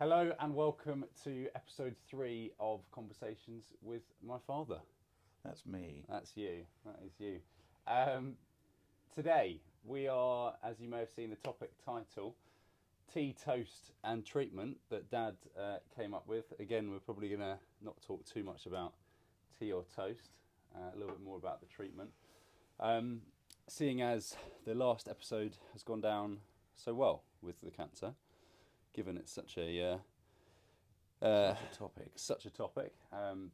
Hello and welcome to episode 3 of Conversations with My Father. That's me. That's you. That is you. Today we are, as you may have seen the topic title, tea, toast and treatment that Dad came up with. Again, we're probably going to not talk too much about tea or toast, a little bit more about the treatment. Seeing as the last episode has gone down so well with the cancer, given it's such a topic. Such a topic.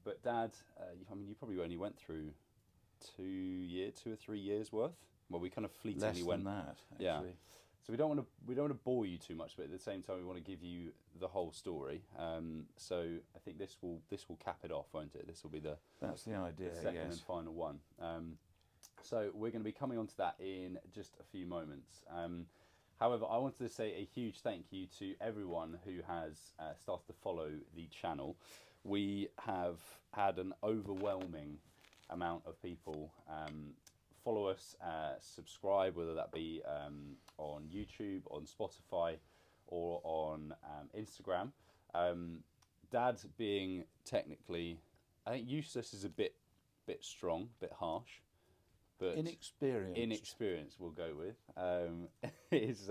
But Dad, you probably only went through 2 or 3 years worth. Well, we kind of fleetingly went. Less than that, actually. Yeah. So we don't want to bore you too much, but at the same time, we want to give you the whole story. So I think this will cap it off, won't it? This will be That's the idea. second yes. and final one. So we're going to be coming on to that in just a few moments. However, I wanted to say a huge thank you to everyone who has started to follow the channel. We have had an overwhelming amount of people follow us, subscribe, whether that be on YouTube, on Spotify, or on Instagram. Dad being technically, I think useless is a bit strong, a bit harsh. But inexperience we'll go with is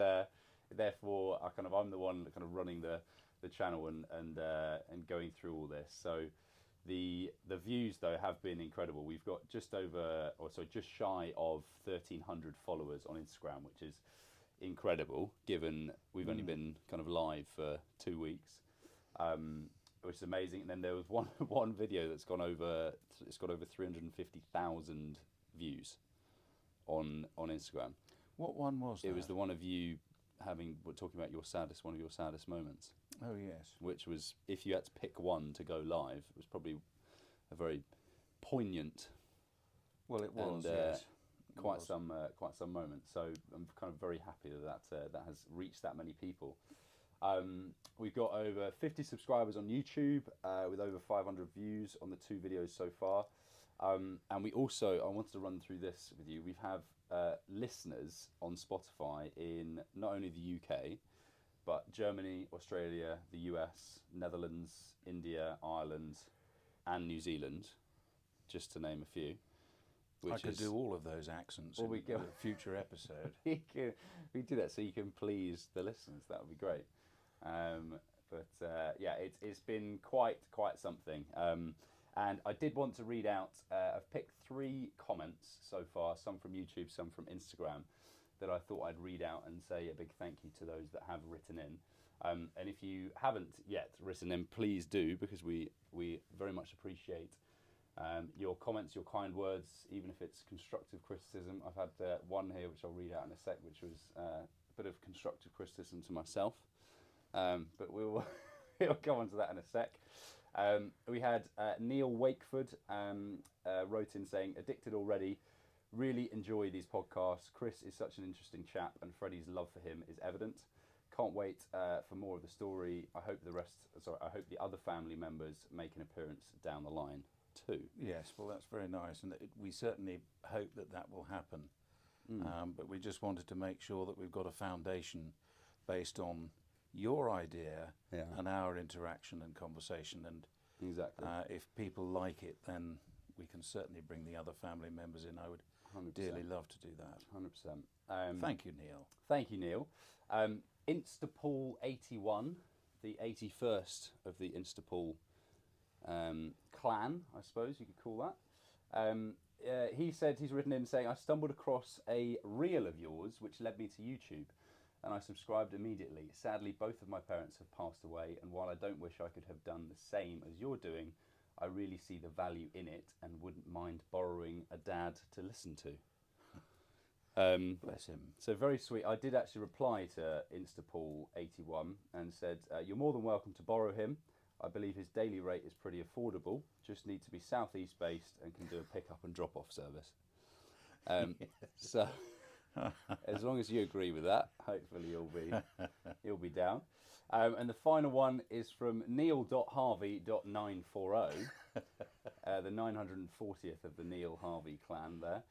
therefore I'm the one kind of running the channel and going through all this. So the views though have been incredible. We've got just shy of 1,300 followers on Instagram, which is incredible given we've only been kind of live for 2 weeks, which is amazing. And then there was one video that's got over 350,000 views on Instagram. What one was that? It was the one of you talking about one of your saddest moments. Oh, yes. Which was, if you had to pick one to go live, it was probably a very poignant. Well, it was, and, yes. Quite some moment. So I'm kind of very happy that has reached that many people. We've got over 50 subscribers on YouTube with over 500 views on the 2 videos so far. And we also, I wanted to run through this with you. We have listeners on Spotify in not only the UK, but Germany, Australia, the US, Netherlands, India, Ireland, and New Zealand, just to name a few. I could do all of those accents in a future episode. we do that so you can please the listeners. That would be great. It's been quite something. And I did want to read out, I've picked 3 comments so far, some from YouTube, some from Instagram, that I thought I'd read out and say a big thank you to those that have written in. And if you haven't yet written in, please do, because we very much appreciate your comments, your kind words, even if it's constructive criticism. I've had one here, which I'll read out in a sec, which was a bit of constructive criticism to myself. But we'll come on to that in a sec. We had Neil Wakeford wrote in saying, addicted already, really enjoy these podcasts. Chris is such an interesting chap and Freddie's love for him is evident. Can't wait for more of the story. I hope the other family members make an appearance down the line too. Yes, well, that's very nice, and we certainly hope that will happen. But we just wanted to make sure that we've got a foundation based on your idea and our interaction and conversation, and exactly. If people like it, then we can certainly bring the other family members in. I would 100%. Dearly love to do that. 100%. Thank you, Neil. Thank you, Neil. Instapool81, the 81st of the Instapool clan, I suppose you could call that. He said, he's written in saying, I stumbled across a reel of yours which led me to YouTube, and I subscribed immediately. Sadly, both of my parents have passed away, and while I don't wish I could have done the same as you're doing, I really see the value in it and wouldn't mind borrowing a dad to listen to. Bless him. So very sweet. I did actually reply to Instapool81 and said, you're more than welcome to borrow him. I believe his daily rate is pretty affordable. Just need to be southeast based and can do a pick up and drop off service. So as long as you agree with that, hopefully you'll be down. And the final one is from Neil.Harvey.940, the 940th of the Neil Harvey clan there.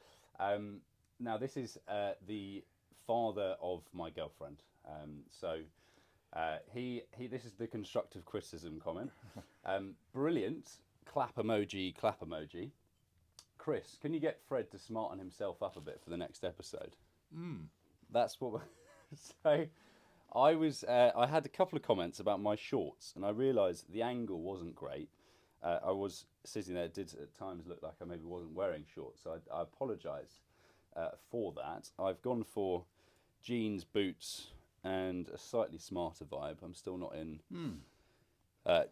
Now this is the father of my girlfriend. So he. This is the constructive criticism comment. Brilliant. Clap emoji. Clap emoji. Chris, can you get Fred to smarten himself up a bit for the next episode? That's what. So, I had a couple of comments about my shorts, and I realised the angle wasn't great. I was sitting there; it did at times look like I maybe wasn't wearing shorts, so I apologise for that. I've gone for jeans, boots, and a slightly smarter vibe. I'm still not in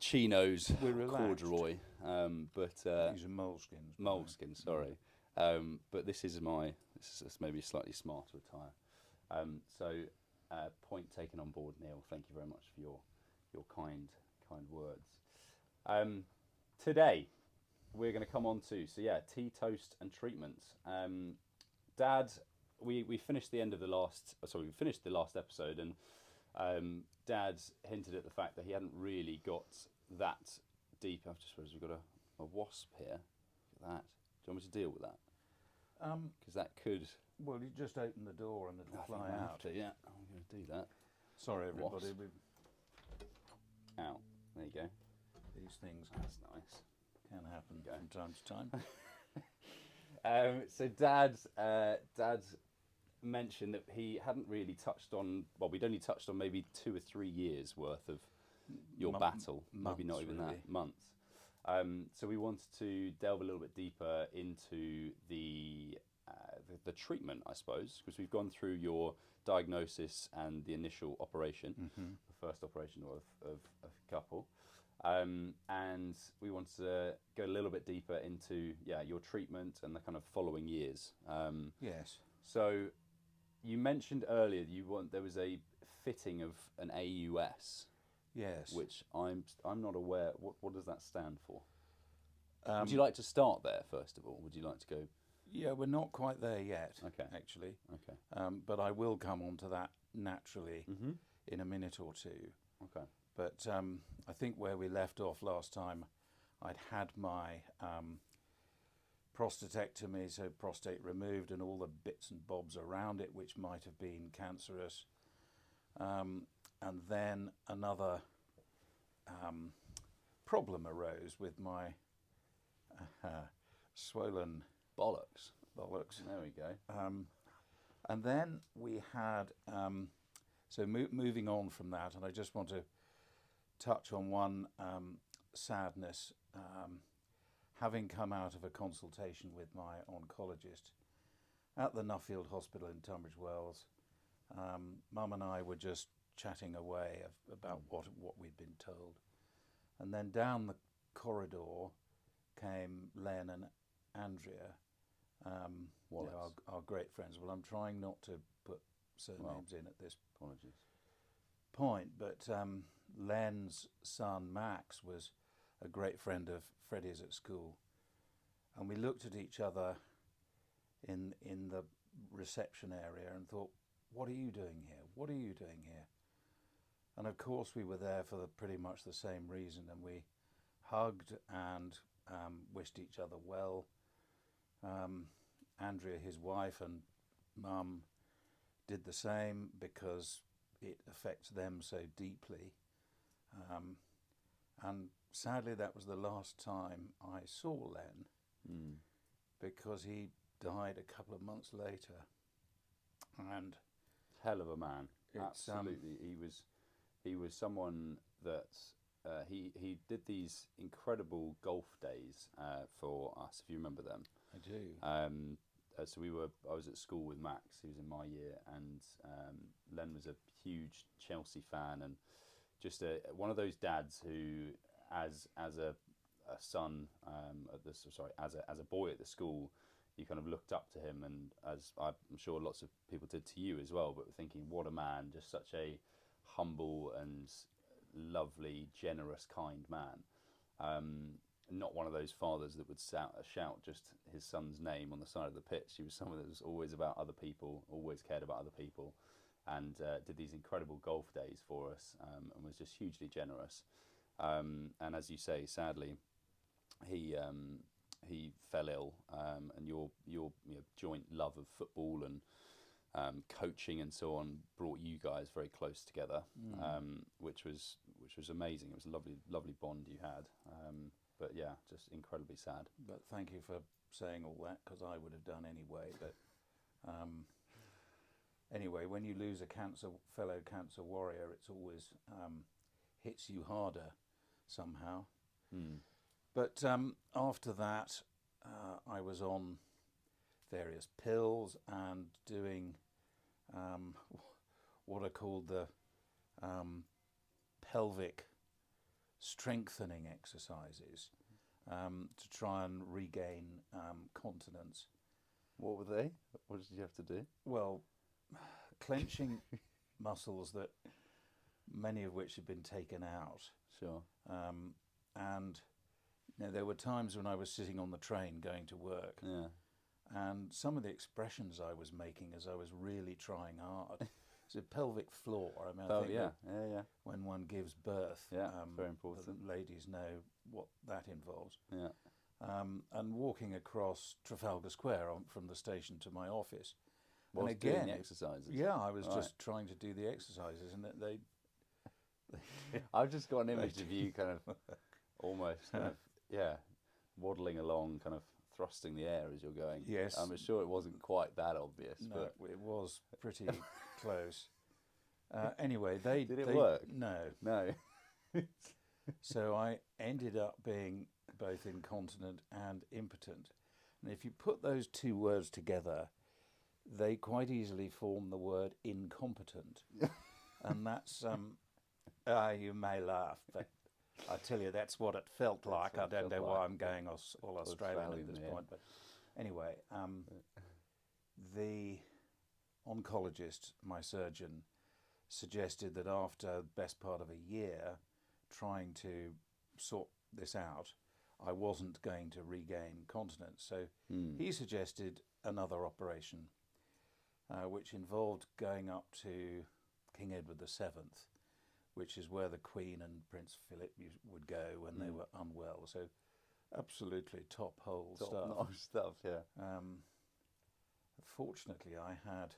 chinos, corduroy, but these are moleskins. Moleskin, sorry. But this is maybe a slightly smarter attire. So point taken on board, Neil. Thank you very much for your kind words. Today we're going to come on to tea, toast, and treatments. Dad, we finished the last episode, and Dad hinted at the fact that he hadn't really got that deep. I've just realised we've got a wasp here. Look at that. Do you want me to deal with that? Because that could. Well, you just open the door and it'll fly out. Yeah, I'm going to do that. Sorry, everybody. Out. There you go. These things That's nice. can happen from time to time. So Dad mentioned that he hadn't really touched on. Well, we'd only touched on maybe 2 or 3 years worth of your battle. Months, maybe not even really. that. Months. So we wanted to delve a little bit deeper into the treatment, I suppose, because we've gone through your diagnosis and the initial operation, the first operation of a couple, and we wanted to go a little bit deeper into your treatment and the kind of following years. Yes. So you mentioned earlier there was a fitting of an AUS. Yes. Which I'm not aware. What does that stand for? Would you like to start there first of all? Would you like to go? Yeah, we're not quite there yet. Okay. Actually. Okay. But I will come on to that naturally in a minute or two. Okay. But I think where we left off last time, I'd had my prostatectomy, so prostate removed, and all the bits and bobs around it, which might have been cancerous. And then another problem arose with my swollen Bollocks. There we go. And then we had, moving on from that, and I just want to touch on one sadness. Having come out of a consultation with my oncologist at the Nuffield Hospital in Tunbridge Wells, Mum and I were just chatting away about what we'd been told. And then down the corridor came Len and Andrea, our great friends. Well, I'm trying not to put surnames in at this point, but Len's son Max was a great friend of Freddie's at school, and we looked at each other in the reception area and thought, what are you doing here? What are you doing here? And of course we were there for pretty much the same reason, and we hugged and wished each other well. Andrea, his wife, and Mum did the same because it affects them so deeply. And sadly that was the last time I saw Len, because he died a couple of months later. And hell of a man. Absolutely. He was someone that he did these incredible golf days for us, if you remember them. I do. So I was at school with Max, who was in my year, and Len was a huge Chelsea fan, and just one of those dads who, as a son, as a boy at the school, you kind of looked up to him, and as I'm sure lots of people did to you as well, but thinking, what a man, just such a humble and lovely, generous, kind man. Not one of those fathers that would shout just his son's name on the side of the pitch. He was someone that was always about other people, always cared about other people, and did these incredible golf days for us, and was just hugely generous. And as you say, sadly, he fell ill, and your joint love of football coaching and so on brought you guys very close together, which was amazing. It was a lovely bond you had. But yeah, just incredibly sad. But thank you for saying all that, because I would have done anyway. But anyway, when you lose a fellow cancer warrior, it's always hits you harder somehow. But after that, I was on various pills and doing what are called the pelvic strengthening exercises to try and regain continence. What were they? What did you have to do? Well, clenching muscles that many of which had been taken out. Sure. And there were times when I was sitting on the train going to work, and some of the expressions I was making as I was really trying hard. It's a pelvic floor. I mean, I think when one gives birth, very important. The ladies know what that involves. Yeah. And walking across Trafalgar Square from the station to my office. And again, doing the exercises. Yeah, I was just trying to do the exercises, and they I've just got an image of you kind of almost kind of waddling along, kind of thrusting the air as you're going. Yes. I'm sure it wasn't quite that obvious. No, but it was pretty close. Anyway, Did it work? No. So I ended up being both incontinent and impotent. And if you put those two words together, they quite easily form the word incompetent. And that's, you may laugh, but I tell you, that's what it felt like. I don't know why I'm going all Australian at this point. But anyway, the oncologist, my surgeon, suggested that after the best part of a year trying to sort this out, I wasn't going to regain continence. So he suggested another operation, which involved going up to King Edward VII, which is where the Queen and Prince Philip would go when they were unwell. So absolutely top-hole stuff. Top-notch stuff, yeah. Fortunately, I had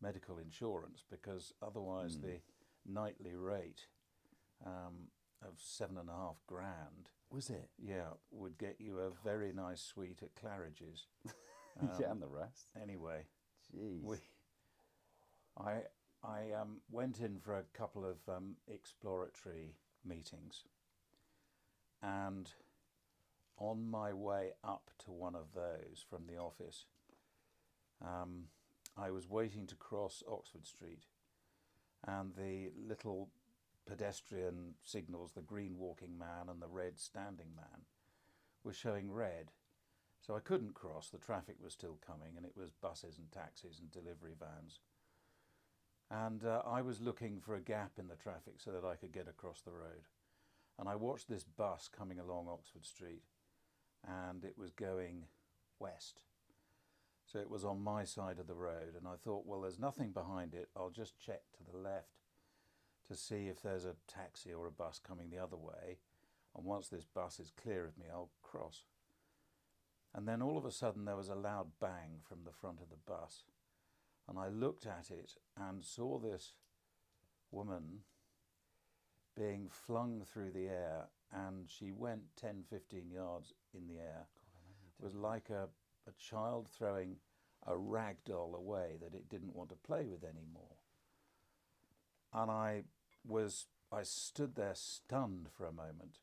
medical insurance, because otherwise the nightly rate of $7,500 was it? Yeah, would get you a very nice suite at Claridge's. And the rest. Anyway, jeez. I went in for a couple of exploratory meetings, and on my way up to one of those from the office, I was waiting to cross Oxford Street, and the little pedestrian signals, the green walking man and the red standing man, were showing red. So I couldn't cross, the traffic was still coming, and it was buses and taxis and delivery vans. And I was looking for a gap in the traffic so that I could get across the road. And I watched this bus coming along Oxford Street, and it was going west. So it was on my side of the road, and I thought, well, there's nothing behind it. I'll just check to the left to see if there's a taxi or a bus coming the other way. And once this bus is clear of me, I'll cross. And then all of a sudden there was a loud bang from the front of the bus. And I looked at it and saw this woman being flung through the air, and she went 10, 15 yards in the air. It was like a child throwing a rag doll away that it didn't want to play with anymore. And I stood there stunned for a moment.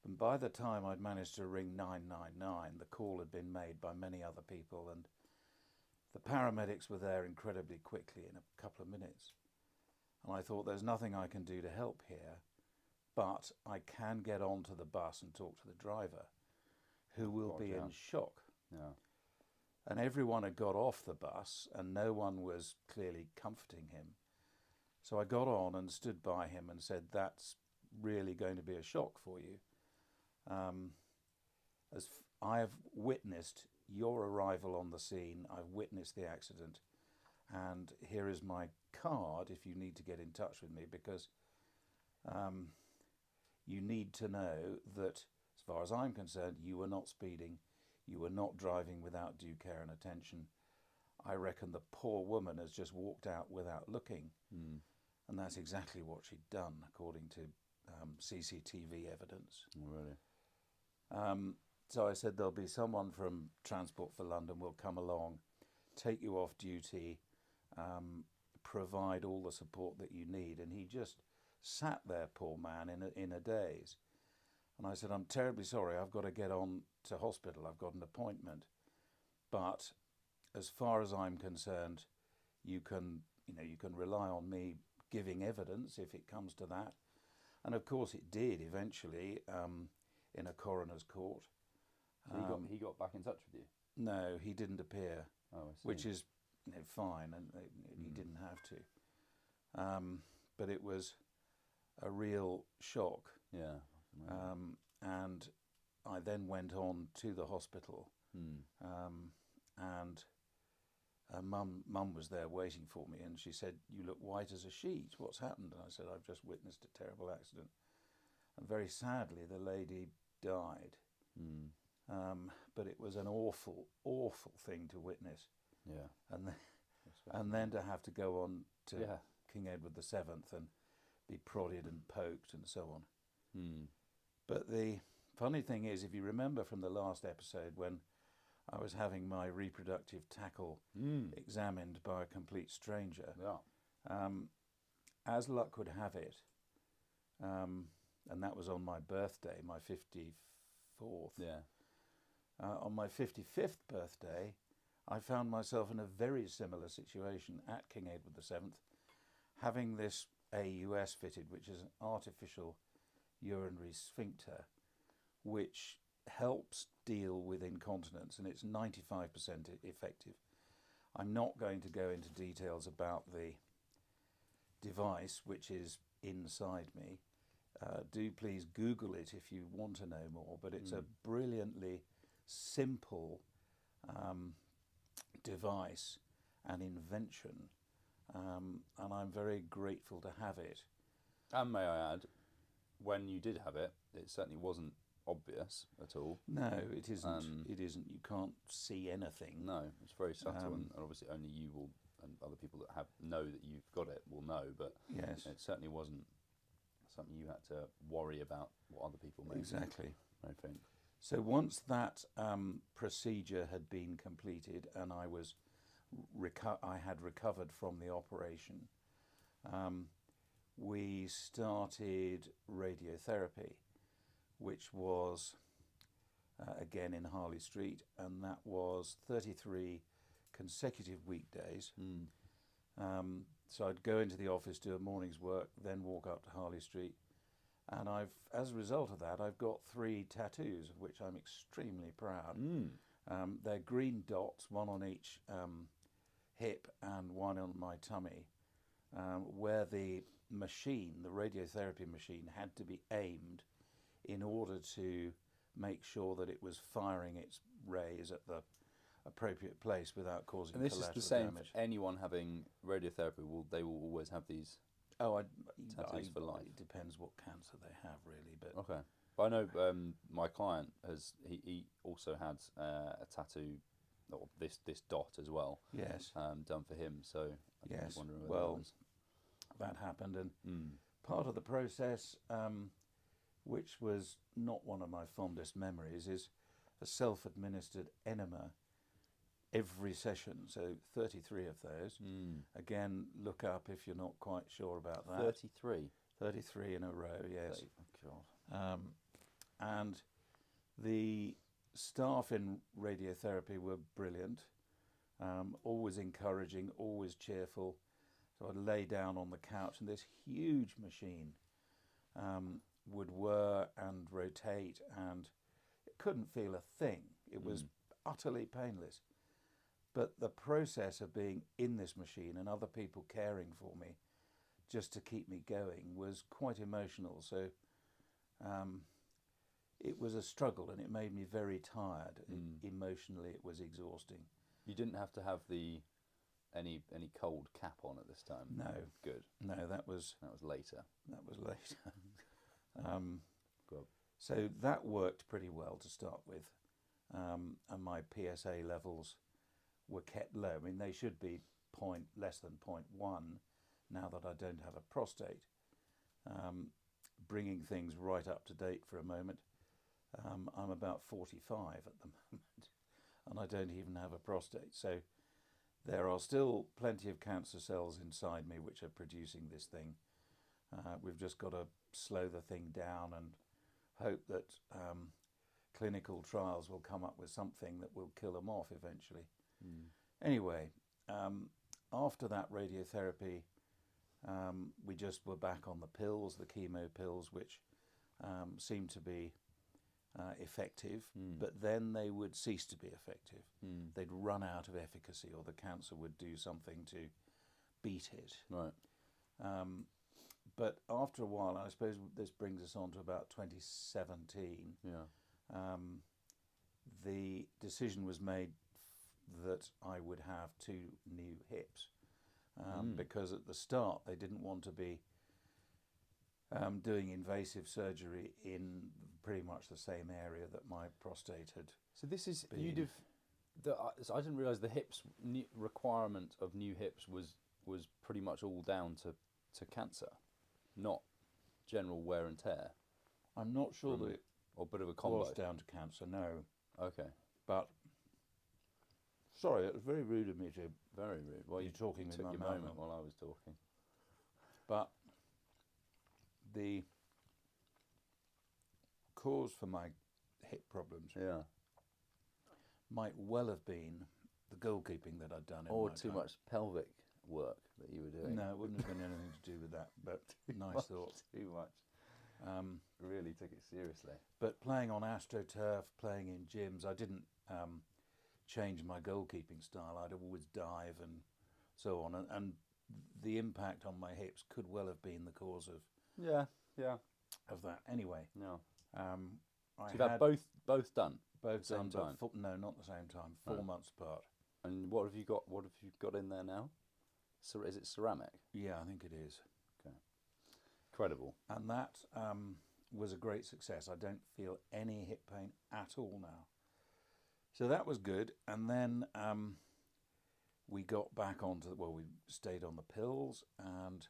And by the time I'd managed to ring 999, the call had been made by many other people, and the paramedics were there incredibly quickly in a couple of minutes. And I thought, there's nothing I can do to help here, but I can get onto the bus and talk to the driver, who will be in shock. Yeah. And everyone had got off the bus, and no one was clearly comforting him. So I got on and stood by him and said, that's really going to be a shock for you. As I have witnessed your arrival on the scene, I've witnessed the accident, and here is my card if you need to get in touch with me, because you need to know that, as far as I'm concerned, you were not speeding, you were not driving without due care and attention. I reckon the poor woman has just walked out without looking. And that's exactly what she'd done, according to CCTV evidence. Oh, really? So I said, there'll be someone from Transport for London will come along, take you off duty, provide all the support that you need. And he just sat there, poor man, in a daze. And I said, I'm terribly sorry, I've got to get on to hospital, I've got an appointment. But as far as I'm concerned, you can rely on me giving evidence if it comes to that. And of course it did eventually, in a coroner's court. So he got back in touch with you? No, he didn't appear, Oh, I see. which is fine, and he didn't have to. But it was a real shock. Yeah. And I then went on to the hospital, and Mum was there waiting for me, and she said, "You look white as a sheet. What's happened?" And I said, "I've just witnessed a terrible accident." And very sadly, the lady died. But it was an awful, awful thing to witness. Yeah. And then to have to go on to King Edward VII and be prodded and poked and so on. But the funny thing is, if you remember from the last episode when I was having my reproductive tackle examined by a complete stranger, as luck would have it, and that was on my birthday, my 54th. Yeah. On my 55th birthday, I found myself in a very similar situation at King Edward VII, having this AUS fitted, which is an artificial urinary sphincter, which helps deal with incontinence, and it's 95% effective. I'm not going to go into details about the device which is inside me. Do please Google it if you want to know more, but it's a brilliantly simple device and invention, and I'm very grateful to have it. And may I add, when you did have it, it certainly wasn't obvious at all. No, it isn't. It isn't. You can't see anything. No, it's very subtle, and obviously only you will, and other people that know that you've got it will know. But yes, it certainly wasn't something you had to worry about what other people may exactly. I think. So once that procedure had been completed, and I was I had recovered from the operation, we started radiotherapy, which was again in Harley Street, and that was 33 consecutive weekdays. So I'd go into the office, do a morning's work, then walk up to Harley Street, and as a result of that, I've got 3 tattoos, of which I'm extremely proud. They're green dots, one on each hip and one on my tummy, where the machine, the radiotherapy machine, had to be aimed in order to make sure that it was firing its rays at the appropriate place without causing collateral damage. And this is the same for anyone having radiotherapy. They will always have these tattoos for life. It depends what cancer they have, really. But okay, but I know my client he also had a tattoo, or this dot as well. Yes, done for him. So I was wondering whether that happened, and part of the process, which was not one of my fondest memories, is a self-administered enema every session, so 33 of those. Again, look up if you're not quite sure about that. 33? 33 in a row, yes. Oh, God. And the staff in radiotherapy were brilliant, always encouraging, always cheerful. So I'd lay down on the couch, and this huge machine would whir and rotate, and it couldn't feel a thing. It was utterly painless. But the process of being in this machine and other people caring for me just to keep me going was quite emotional. So it was a struggle, and it made me very tired. Emotionally, it was exhausting. You didn't have to have any cold cap on at this time? No. Good. No, that was later. That was later. So that worked pretty well to start with, and my PSA levels were kept low. I mean, they should be less than 0.1 now that I don't have a prostate. Bringing things right up to date for a moment, I'm about 45 at the moment, and I don't even have a prostate. So there are still plenty of cancer cells inside me which are producing this thing. We've just got to slow the thing down and hope that clinical trials will come up with something that will kill them off eventually. Anyway, after that radiotherapy, we just were back on the pills, the chemo pills, which seemed to be effective, but then they would cease to be effective. They'd run out of efficacy, or the cancer would do something to beat it. Right. But after a while, I suppose this brings us on to about 2017, the decision was made that I would have 2 new hips, because at the start they didn't want to be doing invasive surgery in pretty much the same area that my prostate had. So this is been. So I didn't realise the hips requirement of new hips was pretty much all down to cancer, not general wear and tear. I'm not sure that it or a bit of a combo. was down to cancer, no. Okay. But sorry, it was very rude of me to. Very rude. Well, you talking with took my your mouth moment on. while I was talking. But the cause for my hip problems might well have been the goalkeeping that I'd done. Or in my too time. much pelvic work that you were doing. No, it wouldn't have been anything to do with that. But nice thought. Too much. Really took it seriously. But playing on AstroTurf, playing in gyms, I didn't change my goalkeeping style. I'd always dive and so on. And the impact on my hips could well have been the cause of of that. Anyway, No. I So you've had both done. both same done, but time? no, not the same time. 4 months apart. And what have you got? What have you got in there now? So is it ceramic? Yeah, I think it is. Okay. Incredible. And that was a great success. I don't feel any hip pain at all now. So that was good. And then we got back onto, we stayed on the pills, and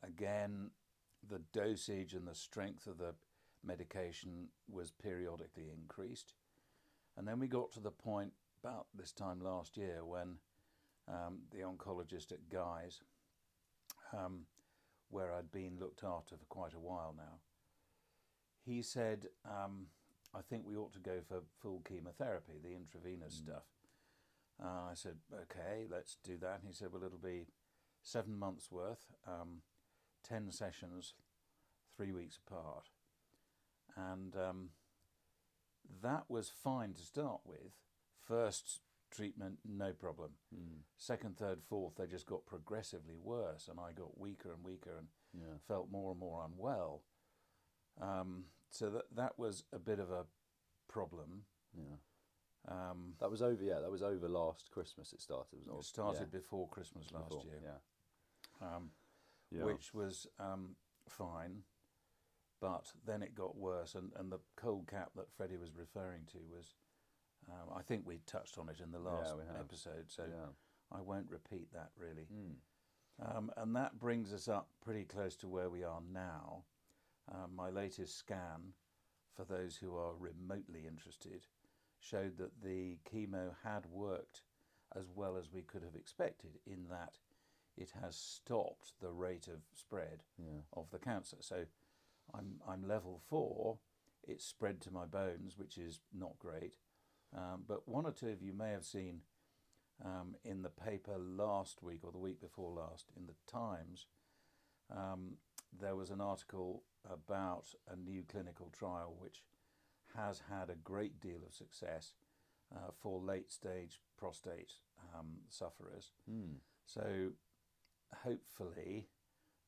again, the dosage and the strength of the medication was periodically increased. And then we got to the point about this time last year when the oncologist at Guy's, where I'd been looked after for quite a while now, he said, I think we ought to go for full chemotherapy, the intravenous stuff. I said, okay, let's do that. And he said, well, it'll be 7 months worth, 10 sessions, 3 weeks apart. And that was fine to start with. First treatment, no problem. Second, third, fourth, they just got progressively worse, and I got weaker and weaker and felt more and more unwell. So that was a bit of a problem. Yeah. That was over. Yeah, that was over last Christmas. It started. It started before Christmas last year. Yeah. Which was fine, but then it got worse, and the cold cap that Freddie was referring to was, I think we touched on it in the last episode, so I won't repeat that really. And that brings us up pretty close to where we are now. My latest scan, for those who are remotely interested, showed that the chemo had worked as well as we could have expected, in that it has stopped the rate of spread of the cancer. So I'm level 4. It's spread to my bones, which is not great. But one or two of you may have seen in the paper last week or the week before last in the Times, there was an article about a new clinical trial which has had a great deal of success for late-stage prostate sufferers. So hopefully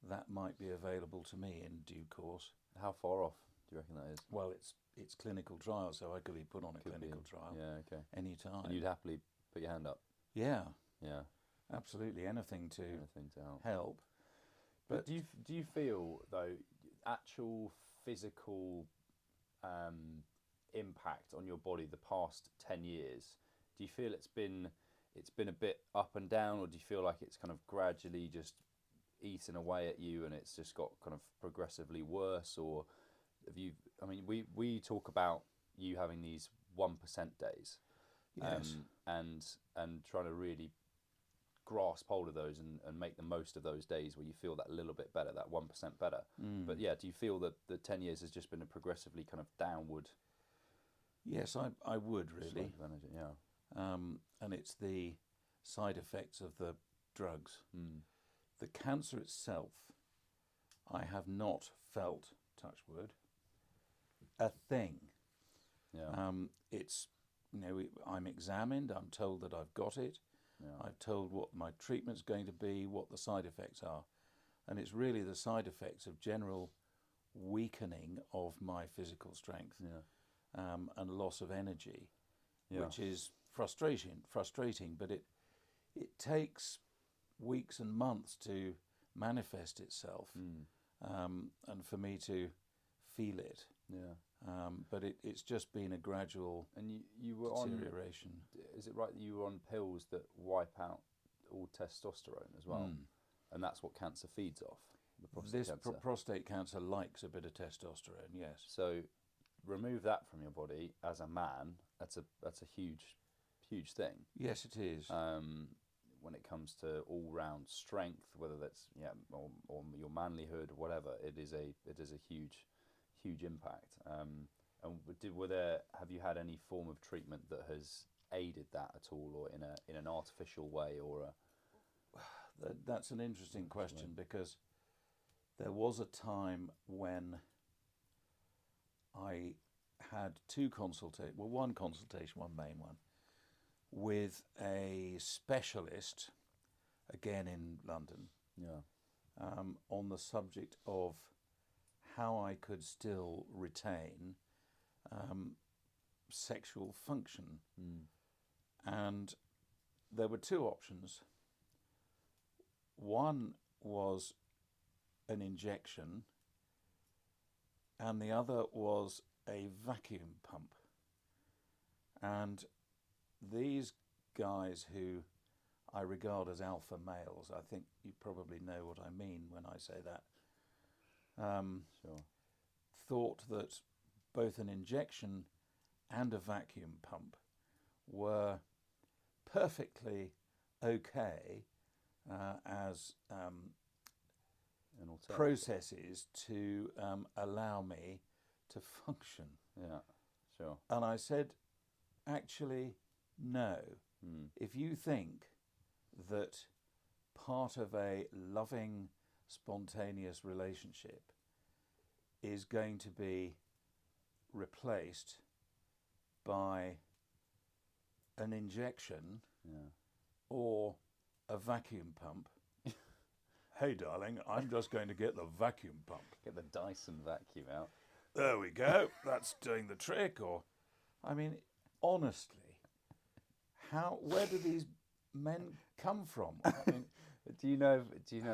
that might be available to me in due course. How far off do you reckon that is? Well, it's clinical trial, so I could be put on a clinical trial. Yeah, okay. Any time. And you'd happily put your hand up. Yeah. Yeah. Absolutely, anything to help. help. But do you feel though actual physical impact on your body the past 10 years? Do you feel it's been it's been a bit up and down, or do you feel like it's kind of gradually just eating away at you and it's just got kind of progressively worse? Or have you, I mean, we talk about you having these 1% days, Yes. and trying to really grasp hold of those and make the most of those days where you feel that little bit better, that 1% better. But yeah, do you feel that the 10 years has just been a progressively kind of downward? Yes, I would really. Yeah. And it's the side effects of the drugs. The cancer itself, I have not felt, touch wood, a thing. Yeah. It's, I'm examined, I'm told that I've got it, I'm told what my treatment's going to be, what the side effects are. And it's really the side effects of general weakening of my physical strength, and loss of energy, which is frustrating, but it takes weeks and months to manifest itself, and for me to feel it. But it's just been a gradual and you were deterioration. Is it right that you were on pills that wipe out all testosterone as well? And that's what cancer feeds off, the prostate cancer. Prostate cancer likes a bit of testosterone, yes. So remove that from your body as a man, that's a huge thing. Yes, it is. When it comes to all-round strength, whether that's or your manlyhood or whatever, it is a huge impact. And have you had any form of treatment that has aided that at all, or in an artificial way, or That's an interesting question, because there was a time when I had one consultation, one main one, with a specialist, again in London, on the subject of how I could still retain sexual function. And there were two options. One was an injection, and the other was a vacuum pump. And these guys, who I regard as alpha males, I think you probably know what I mean when I say that, thought that both an injection and a vacuum pump were perfectly okay as processes to allow me to function. Yeah, sure. And I said, actually, no. If you think that part of a loving, spontaneous relationship is going to be replaced by an injection or a vacuum pump, hey darling, I'm just going to get the vacuum pump. Get the Dyson vacuum out. There we go. That's doing the trick. Or, I mean, honestly, where do these men come from? I mean, do you know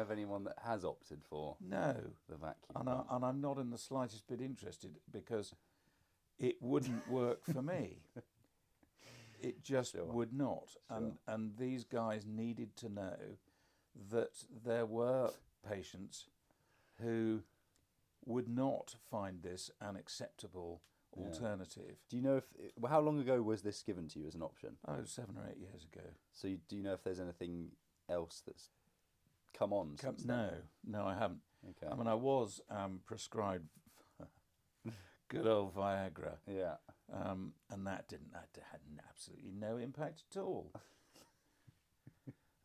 of anyone that has opted for no, the vacuum? And I'm not in the slightest bit interested, because it wouldn't work for me. It just would not. And these guys needed to know that there were patients who would not find this an acceptable alternative. Do you know how long ago was this given to you as an option? Oh, 7 or 8 years ago. So do you know if there's anything else that's come on since then? No, I haven't. Okay. I mean, I was prescribed good old Viagra. Yeah. And that had absolutely no impact at all.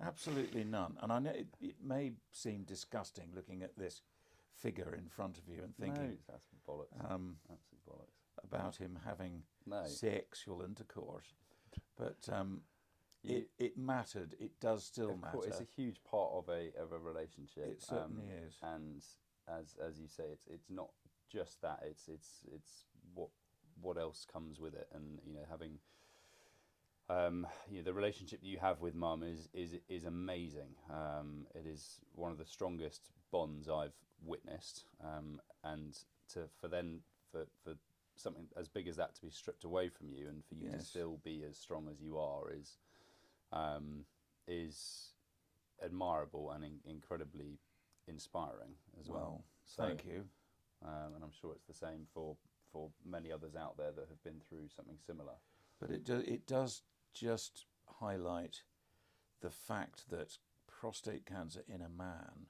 Absolutely none. And I know it may seem disgusting looking at this figure in front of you and thinking, no, that's bollocks. Absolute bollocks. About him having sexual intercourse. But it mattered. It does still matter. It's a huge part of a relationship. It certainly is. And as you say, it's not just that. It's what else comes with it, and having the relationship you have with Mum is amazing. It is one of the strongest bonds I've witnessed, and for something as big as that to be stripped away from you, and for you to still be as strong as you are, is is admirable and incredibly inspiring as well. So, thank you. And I'm sure it's the same for many others out there that have been through something similar. But it does just highlight the fact that prostate cancer in a man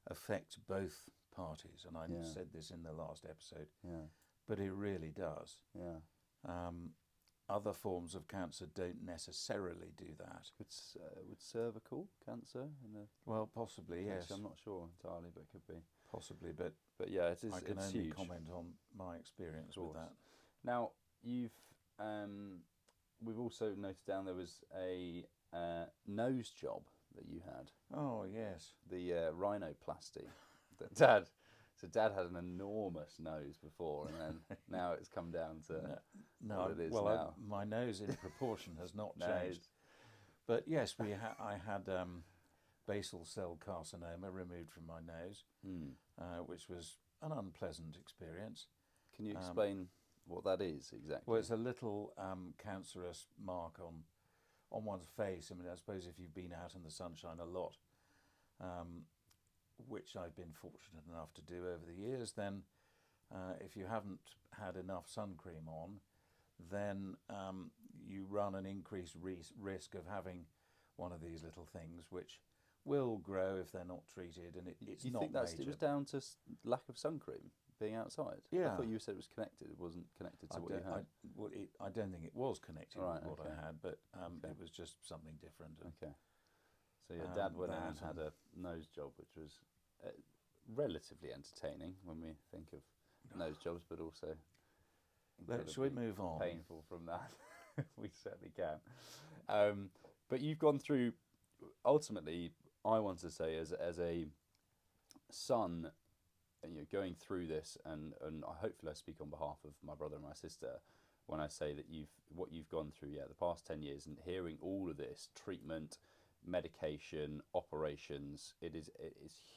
affects both parties, and I said this in the last episode. Yeah. But it really does. Yeah. Other forms of cancer don't necessarily do that. Would cervical cancer? Well, possibly, yes. Actually, I'm not sure entirely, but it could be. Possibly, but yeah, I can only huge. comment on my experience with that. Now, we've also noted down there was a nose job that you had. Oh, yes. The rhinoplasty. Dad had an enormous nose before, and then now it's come down to what it is now. My nose in proportion has not changed. But yes, I had basal cell carcinoma removed from my nose, which was an unpleasant experience. Can you explain what that is exactly? Well, it's a little cancerous mark on one's face. I mean, I suppose if you've been out in the sunshine a lot, which I've been fortunate enough to do over the years, then if you haven't had enough sun cream on, then you run an increased risk of having one of these little things, which will grow if they're not treated, and it's you not think major. It was down to lack of sun cream, being outside? Yeah. I thought you said it was connected. It wasn't connected to what you had. I don't think it was connected Right, with what okay. I had, but it was just something different. Okay. So your dad went in and had a nose job, which was relatively entertaining when we think of nose jobs, but also Shall we move on? Painful from that. We certainly can. But you've gone through, ultimately, I want to say, as a son, going through this, and hopefully I speak on behalf of my brother and my sister when I say that what you've gone through, the past 10 years, and hearing all of this treatment, medication, operations, it's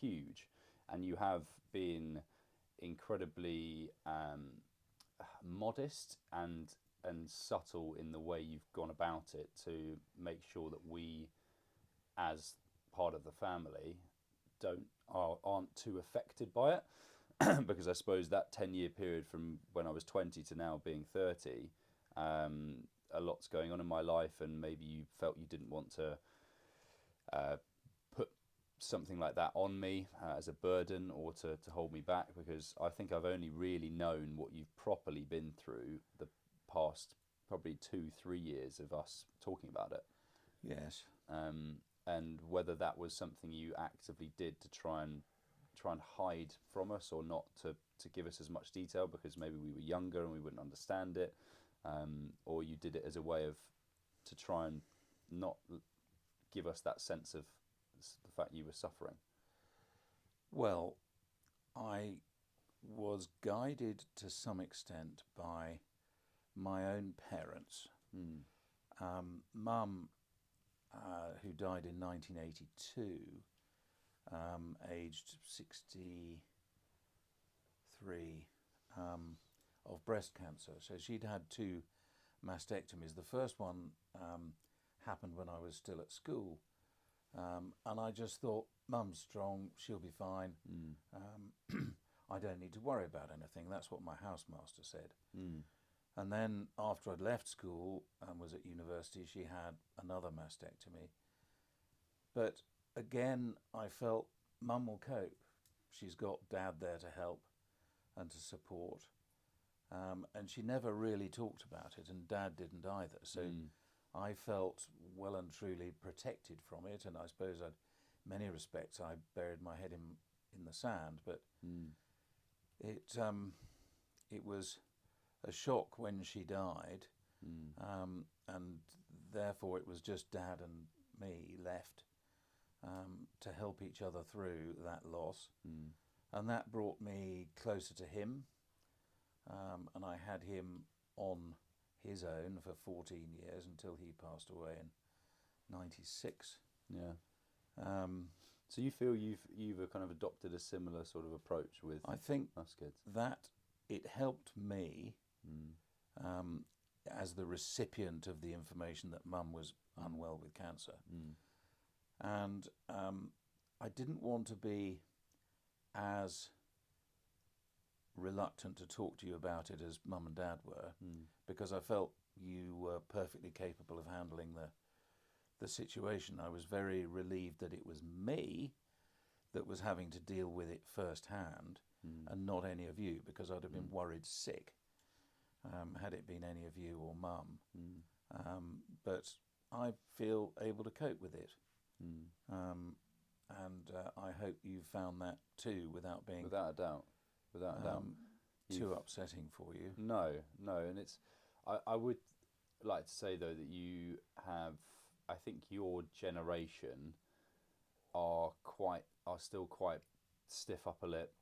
huge, and you have been incredibly modest and subtle in the way you've gone about it to make sure that we, as part of the family, aren't too affected by it. Because I suppose that 10-year period from when I was 20 to now being 30, a lot's going on in my life, and maybe you felt you didn't want to put something like that on me as a burden, or to hold me back, because I think I've only really known what you've properly been through the past probably 2-3 years of us talking about it. Yes. And whether that was something you actively did to try and hide from us, or not to give us as much detail because maybe we were younger and we wouldn't understand it, or you did it as a way to try and not give us that sense of the fact you were suffering. Well, I was guided to some extent by my own parents. Mum, who died in 1982, aged 63, of breast cancer. So she'd had 2 mastectomies. The first one happened when I was still at school, and I just thought, Mum's strong, she'll be fine. I don't need to worry about anything. That's what my housemaster said. And then after I'd left school and was at university, she had another mastectomy. But again, I felt Mum will cope. She's got Dad there to help and to support. And she never really talked about it, and Dad didn't either. So I felt well and truly protected from it, and I suppose in many respects I buried my head in the sand. But it was a shock when she died, and therefore it was just Dad and me left to help each other through that loss. And that brought me closer to him, and I had him on his own for 14 years until he passed away in 96. So you feel you've kind of adopted a similar sort of approach with I think us kids? that it helped me as the recipient of the information that mum was unwell with cancer. And I didn't want to be as reluctant to talk to you about it as mum and dad were, because I felt you were perfectly capable of handling the situation. I was very relieved that it was me that was having to deal with it firsthand, and not any of you, because I'd have been worried sick had it been any of you or mum. But I feel able to cope with it. And I hope you found that too, without being Without a doubt. too upsetting for you. No, and it's. I would like to say though that you have. I think your generation are still quite stiff upper lip,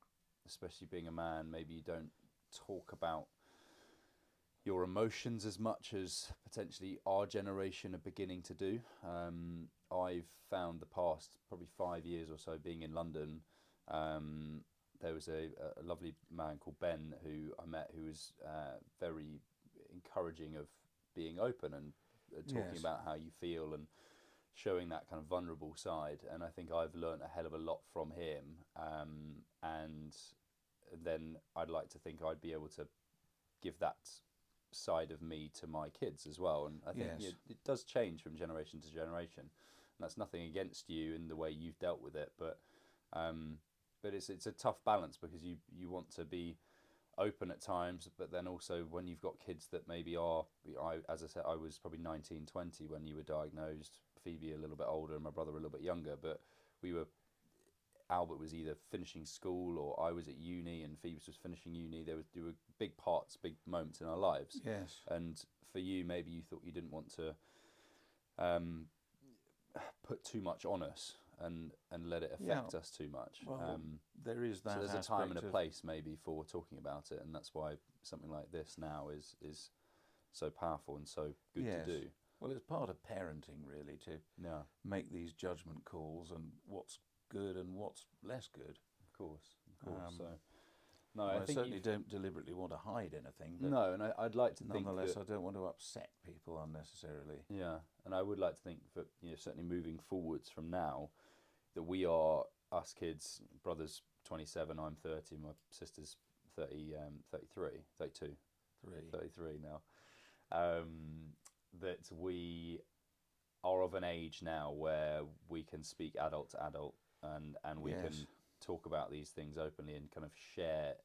especially being a man. Maybe you don't talk about your emotions as much as potentially our generation are beginning to do. I've found the past probably 5 years or so being in London, there was a lovely man called Ben who I met, who was very encouraging of being open and talking Yes. about how you feel and showing that kind of vulnerable side. And I think I've learned a hell of a lot from him. And then I'd like to think I'd be able to give that side of me to my kids as well. And I think Yes. it does change from generation to generation. And that's nothing against you in the way you've dealt with it, but it's a tough balance, because you want to be open at times, but then also when you've got kids that maybe are, as I said, I was probably 19, 20 when you were diagnosed, Phoebe a little bit older and my brother a little bit younger, but Albert was either finishing school or I was at uni and Phoebe was finishing uni. There were big parts, big moments in our lives. Yes. And for you, maybe you thought you didn't want to put too much on us and let it affect us too much. Well, there is that. So there's a aspect time and a of- place maybe for talking about it, and that's why something like this now is so powerful and so good Yes. to do. Well, it's part of parenting, really, to Yeah, make these judgment calls and what's good and what's less good. of course. So no, Well, I I think certainly don't deliberately want to hide anything, but no, and I'd like to think nonetheless, that, I don't want to upset people unnecessarily. yeah, and I would like to think that, you know, certainly moving forwards from now, that we are, us kids, brothers 27, I'm 30, my sister's 30, 33, 32, 33 now, that we are of an age now where we can speak adult to adult, and we Yes. can talk about these things openly and kind of share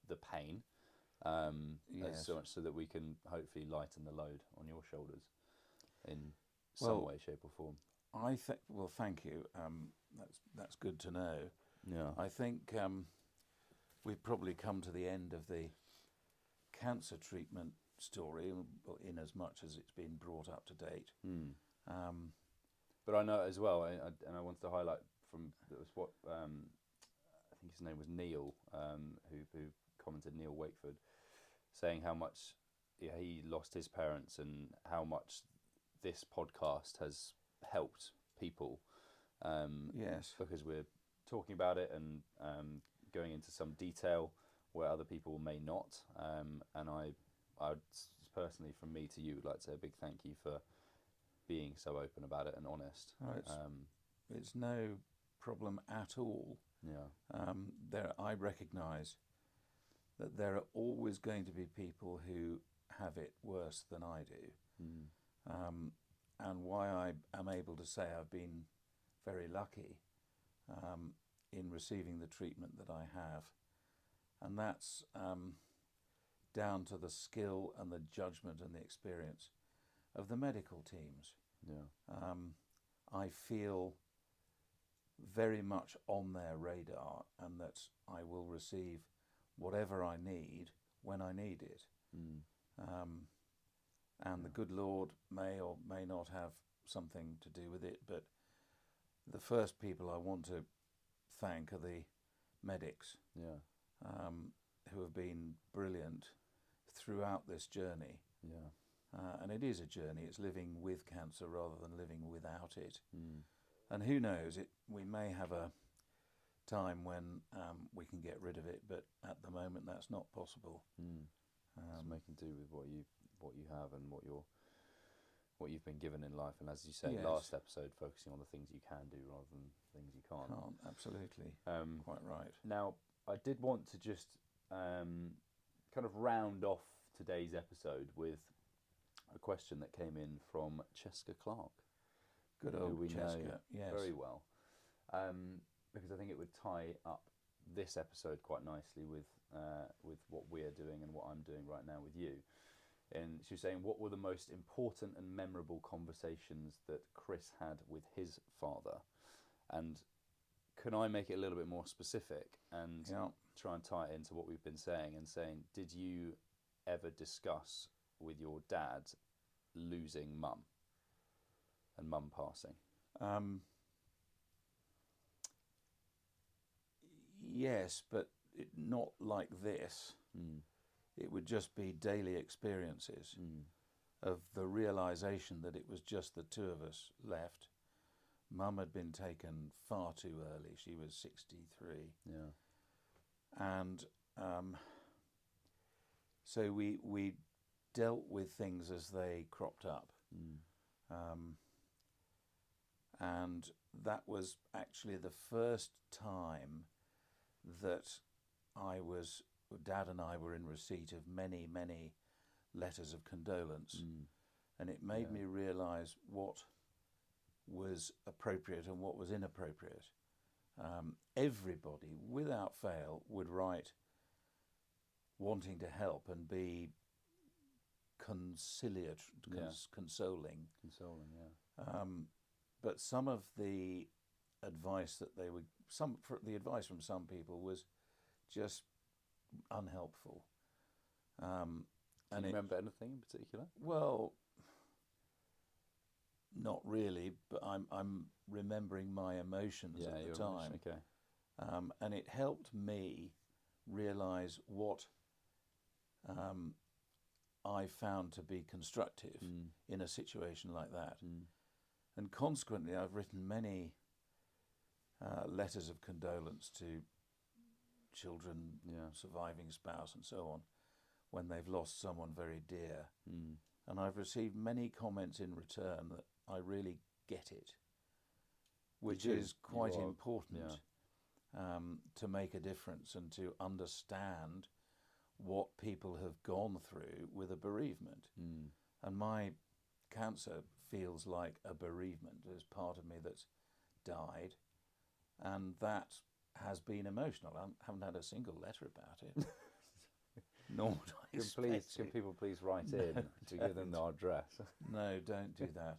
the pain, Yes. so much so that we can hopefully lighten the load on your shoulders in some Well, way, shape or form. Well, thank you. That's good to know. Yeah. I think we've probably come to the end of the cancer treatment story, in as much as it's been brought up to date. But I know as well, and I wanted to highlight from that was what I think his name was Neil, who commented, Neil Wakeford, saying how much he lost his parents and how much this podcast has helped people. Yes. Because we're talking about it and going into some detail where other people may not. And I'd personally, from me to you, would like to say a big thank you for being so open about it and honest. It's no problem at all. Yeah. I recognise that there are always going to be people who have it worse than I do. And why I am able to say I've been very lucky in receiving the treatment that I have. And that's down to the skill and the judgment and the experience of the medical teams. Yeah. I feel very much on their radar, and that I will receive whatever I need when I need it. And the good Lord may or may not have something to do with it, but the first people I want to thank are the medics, who have been brilliant throughout this journey. And it is a journey. It's living with cancer rather than living without it. And who knows, we may have a time when we can get rid of it, but at the moment that's not possible. Just making do with what what you have and what you've been given in life. And as you said, Yes. last episode, focusing on the things you can do rather than things you can't. Absolutely. Quite right. Now, I did want to just kind of round off today's episode with a question that came in from Cheska Clark. Good who old we Cheska, know yes. very well. Because I think it would tie up this episode quite nicely with what we're doing and what I'm doing right now with you. And she was saying, what were the most important and memorable conversations that Chris had with his father? And can I make it a little bit more specific and try and tie it into what we've been saying and saying, did you ever discuss with your dad losing mum and mum passing? Yes, but not like this. It would just be daily experiences of the realisation that it was just the two of us left. Mum had been taken far too early. She was 63. Yeah. And so we dealt with things as they cropped up. And that was actually the first time that Dad and I were in receipt of many, many letters of condolence. And it made me realise what was appropriate and what was inappropriate. Everybody, without fail, would write wanting to help and be consoling. Consoling, yeah. But some of the advice that the advice from some people was just unhelpful. Can you remember anything in particular? Well, not really, but I'm remembering my emotions at the time. Okay. And it helped me realise what I found to be constructive in a situation like that. And consequently, I've written many letters of condolence to children, surviving spouse and so on, when they've lost someone very dear. And I've received many comments in return that I really get it, which is quite important to make a difference and to understand what people have gone through with a bereavement. And my cancer feels like a bereavement. There's part of me that's died, and that has been emotional. I haven't had a single letter about it. Nor would I expect Can it. people please write in to give them our address? No, don't do that.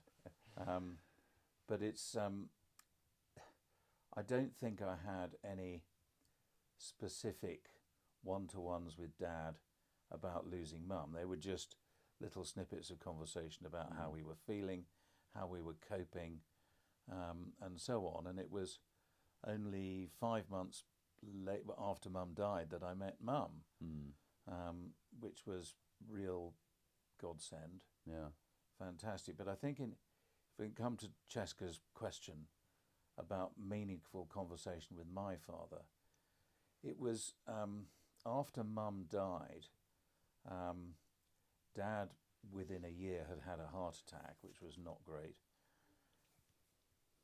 But it's I don't think I had any specific one-to-ones with Dad about losing Mum. They were just little snippets of conversation about how we were feeling, how we were coping, and so on. And it was only 5 months after Mum died that I met Mum, which was real godsend. Yeah. Fantastic. But I think if we can come to Cheska's question about meaningful conversation with my father, it was after Mum died, Dad within a year had a heart attack, which was not great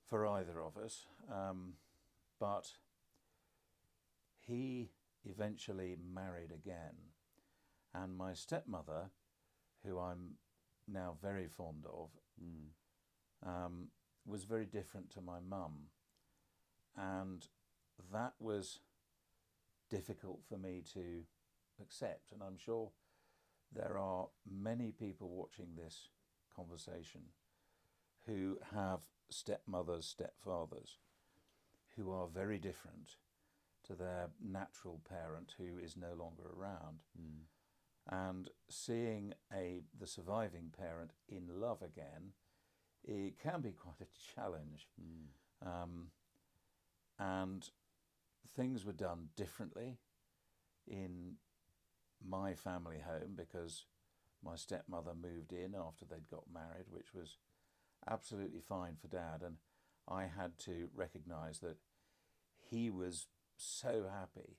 for either of us, but he eventually married again, and my stepmother, who I'm now very fond of, was very different to my mum, and that was difficult for me to accept. And I'm sure there are many people watching this conversation who have stepmothers, stepfathers, who are very different to their natural parent who is no longer around. And seeing the surviving parent in love again, it can be quite a challenge. And things were done differently in my family home because my stepmother moved in after they'd got married, which was absolutely fine for Dad. And I had to recognise that he was so happy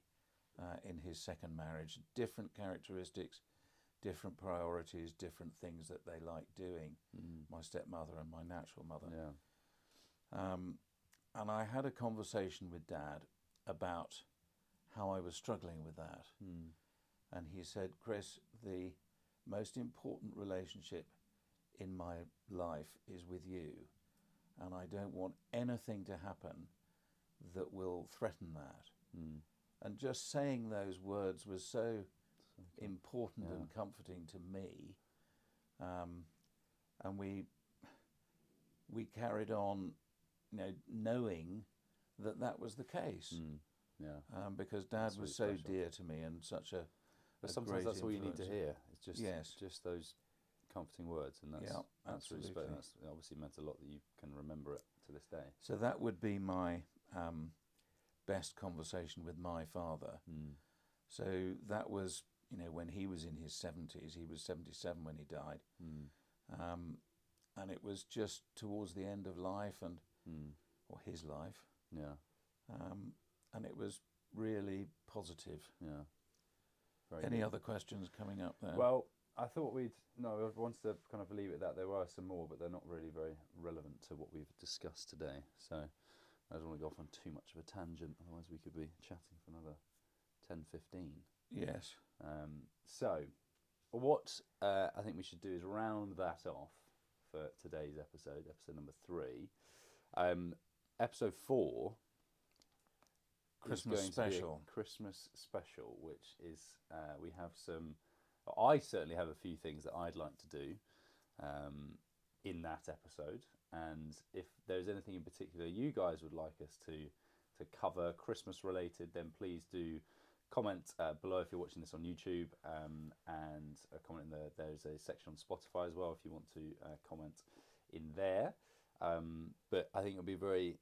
in his second marriage, different characteristics, different priorities, different things that they like doing, my stepmother and my natural mother. Yeah. And I had a conversation with Dad about how I was struggling with that. And he said, Chris, the most important relationship in my life is with you. And I don't want anything to happen that will threaten that. And just saying those words was so important and comforting to me. And we carried on, knowing that was the case. Because Dad was so dear to me and such a But sometimes that's all you need to hear. It's just just those comforting words, and that's absolutely. That's obviously meant a lot that you can remember it to this day. So that would be my best conversation with my father. So that was, when he was in his 70s. He was 77 when he died. And it was just towards the end of life or his life. And it was really positive. Any other questions coming up there? Well, I thought I wanted to kind of leave it at that. There were some more, but they're not really very relevant to what we've discussed today. So I don't want to go off on too much of a tangent, otherwise we could be chatting for another 10, 15. Yes. So what I think we should do is round that off for today's episode number 3. Episode 4, Christmas special. Christmas special, which is we have some. I certainly have a few things that I'd like to do in that episode, and if there's anything in particular you guys would like us to cover Christmas related, then please do comment below if you're watching this on YouTube, and comment in there's a section on Spotify as well if you want to comment in there. But I think it'll be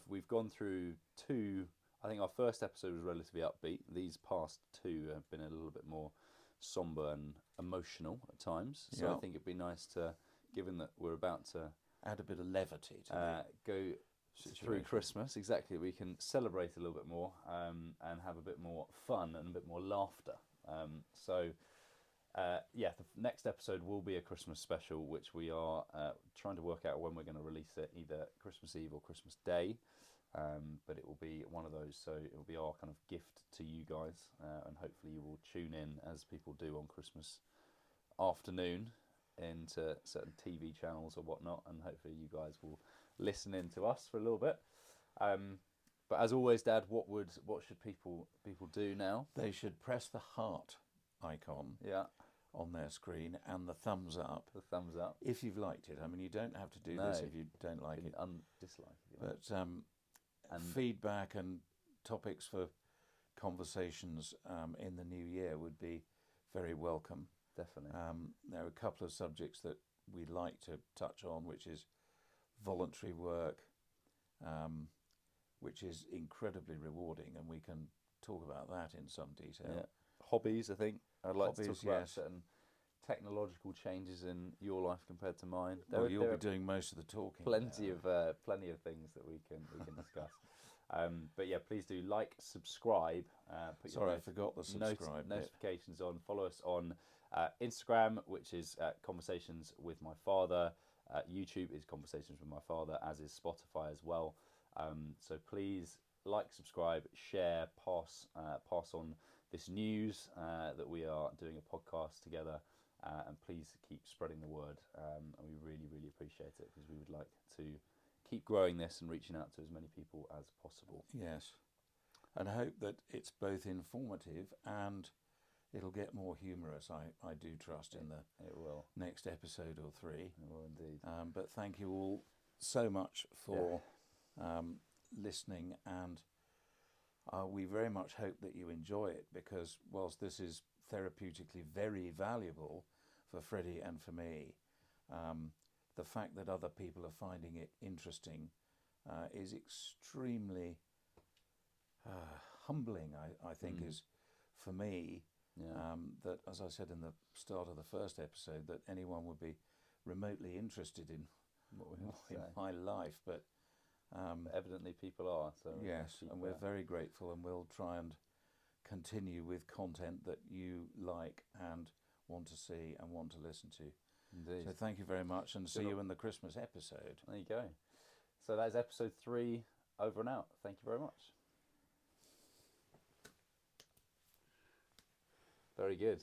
we've gone through 2. I think our first episode was relatively upbeat. These past 2 have been a little bit more somber and emotional at times. So I think it'd be nice to, given that we're about to add a bit of levity to go through Christmas, exactly, we can celebrate a little bit more and have a bit more fun and a bit more laughter. The next episode will be a Christmas special, which we are trying to work out when we're going to release it, either Christmas Eve or Christmas Day. But it will be one of those, so it will be our kind of gift to you guys, and hopefully you will tune in, as people do on Christmas afternoon, into certain TV channels or whatnot, and hopefully you guys will listen in to us for a little bit. But as always, Dad, what should people do now? They should press the heart icon on their screen and the thumbs up. The thumbs up. If you've liked it. I mean, you don't have to do this if you don't like it. Dislike it. But and feedback and topics for conversations in the new year would be very welcome. Definitely. There are a couple of subjects that we'd like to touch on, which is voluntary work, which is incredibly rewarding, and we can talk about that in some detail. Yeah. Hobbies, I think. I'd like to talk about certain technological changes in your life compared to mine. You'll be doing most of the talking. Plenty of things that we can discuss. But yeah, please do like, subscribe. I forgot the subscribe notifications on. Follow us on Instagram, which is Conversations with My Father. YouTube is Conversations with My Father, as is Spotify as well. So please like, subscribe, share, pass on this news that we are doing a podcast together. And please keep spreading the word, and we really, really appreciate it, because we would like to keep growing this and reaching out to as many people as possible. Yes, and I hope that it's both informative and it'll get more humorous. I do trust in the next episode or 3. It will indeed. But thank you all so much for listening, and we very much hope that you enjoy it, because whilst this is therapeutically very valuable for Freddie and for me, the fact that other people are finding it interesting is extremely humbling, I think, is for me. That, as I said in the start of the first episode, that anyone would be remotely interested in my life, but evidently people are. So yes, and we're very grateful, and we'll try and continue with content that you like and want to see and want to listen to. Indeed. So thank you very much, and see you in the Christmas episode. There you go. So that is episode 3, over and out. Thank you very much. Very good.